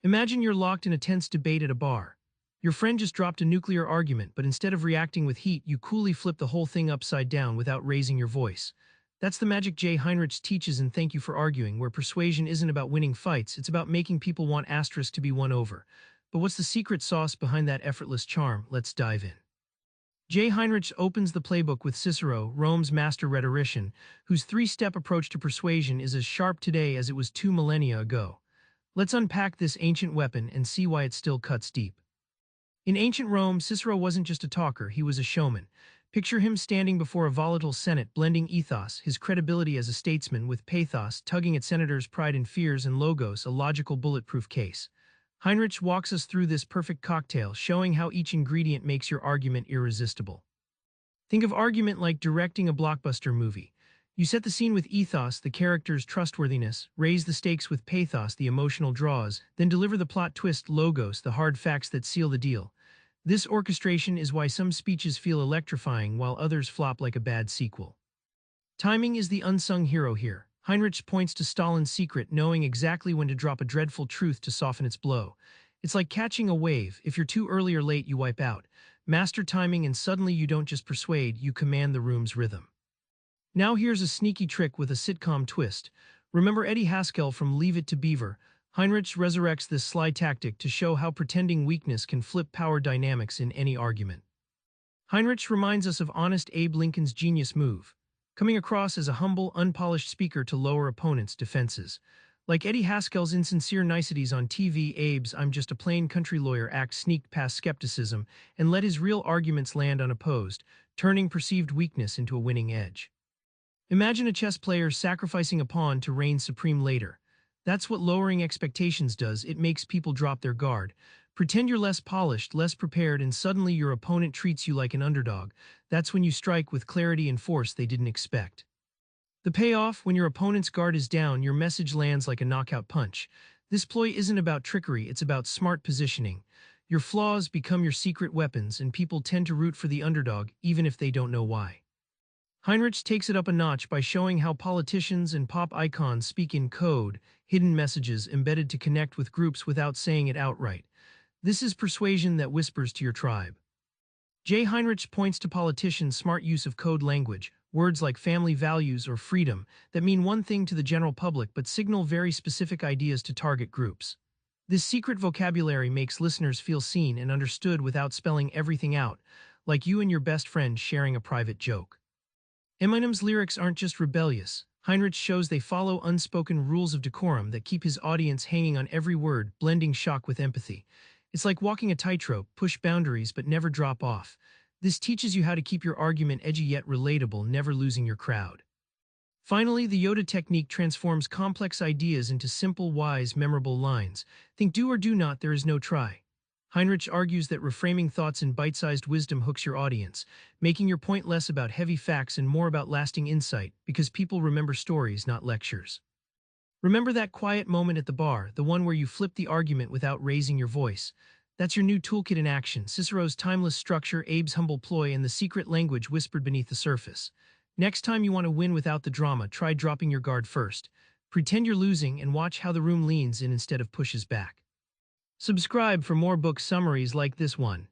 Imagine you're locked in a tense debate at a bar. Your friend just dropped a nuclear argument, but instead of reacting with heat, you coolly flip the whole thing upside down without raising your voice. That's the magic Heinrichs teaches in Thank You for Arguing, where persuasion isn't about winning fights, it's about making people want asterisk to be won over. But what's the secret sauce behind that effortless charm? Let's dive in. Heinrichs opens the playbook with Cicero, Rome's master rhetorician, whose three-step approach to persuasion is as sharp today as it was 2 millennia ago. Let's unpack this ancient weapon and see why it still cuts deep. In ancient Rome, Cicero wasn't just a talker, he was a showman. Picture him standing before a volatile Senate, blending ethos, his credibility as a statesman, with pathos, tugging at senators' pride and fears, and logos, a logical bulletproof case. Heinrich walks us through this perfect cocktail, showing how each ingredient makes your argument irresistible. Think of argument like directing a blockbuster movie. You set the scene with ethos, the character's trustworthiness, raise the stakes with pathos, the emotional draws, then deliver the plot twist, logos, the hard facts that seal the deal. This orchestration is why some speeches feel electrifying while others flop like a bad sequel. Timing is the unsung hero here. Heinrich points to Stalin's secret, knowing exactly when to drop a dreadful truth to soften its blow. It's like catching a wave. If you're too early or late, you wipe out. Master timing and suddenly you don't just persuade, you command the room's rhythm. Now here's a sneaky trick with a sitcom twist. Remember Eddie Haskell from Leave It to Beaver? Heinrich resurrects this sly tactic to show how pretending weakness can flip power dynamics in any argument. Heinrich reminds us of Honest Abe Lincoln's genius move, coming across as a humble, unpolished speaker to lower opponents' defenses. Like Eddie Haskell's insincere niceties on TV, Abe's "I'm just a plain country lawyer" act sneaked past skepticism and let his real arguments land unopposed, turning perceived weakness into a winning edge. Imagine a chess player sacrificing a pawn to reign supreme later. That's what lowering expectations does. It makes people drop their guard. Pretend you're less polished, less prepared, and suddenly your opponent treats you like an underdog. That's when you strike with clarity and force they didn't expect. The payoff, when your opponent's guard is down, your message lands like a knockout punch. This ploy isn't about trickery, it's about smart positioning. Your flaws become your secret weapons, and people tend to root for the underdog, even if they don't know why. Heinrich takes it up a notch by showing how politicians and pop icons speak in code, hidden messages embedded to connect with groups without saying it outright. This is persuasion that whispers to your tribe. Heinrich points to politicians' smart use of code language, words like family values or freedom, that mean one thing to the general public but signal very specific ideas to target groups. This secret vocabulary makes listeners feel seen and understood without spelling everything out, like you and your best friend sharing a private joke. Eminem's lyrics aren't just rebellious. Heinrich shows they follow unspoken rules of decorum that keep his audience hanging on every word, blending shock with empathy. It's like walking a tightrope, push boundaries but never drop off. This teaches you how to keep your argument edgy yet relatable, never losing your crowd. Finally, the Yoda technique transforms complex ideas into simple, wise, memorable lines. Think do or do not, there is no try. Heinrich argues that reframing thoughts in bite-sized wisdom hooks your audience, making your point less about heavy facts and more about lasting insight, because people remember stories, not lectures. Remember that quiet moment at the bar, the one where you flip the argument without raising your voice. That's your new toolkit in action: Cicero's timeless structure, Abe's humble ploy, and the secret language whispered beneath the surface. Next time you want to win without the drama, try dropping your guard first. Pretend you're losing and watch how the room leans in instead of pushes back. Subscribe for more book summaries like this one.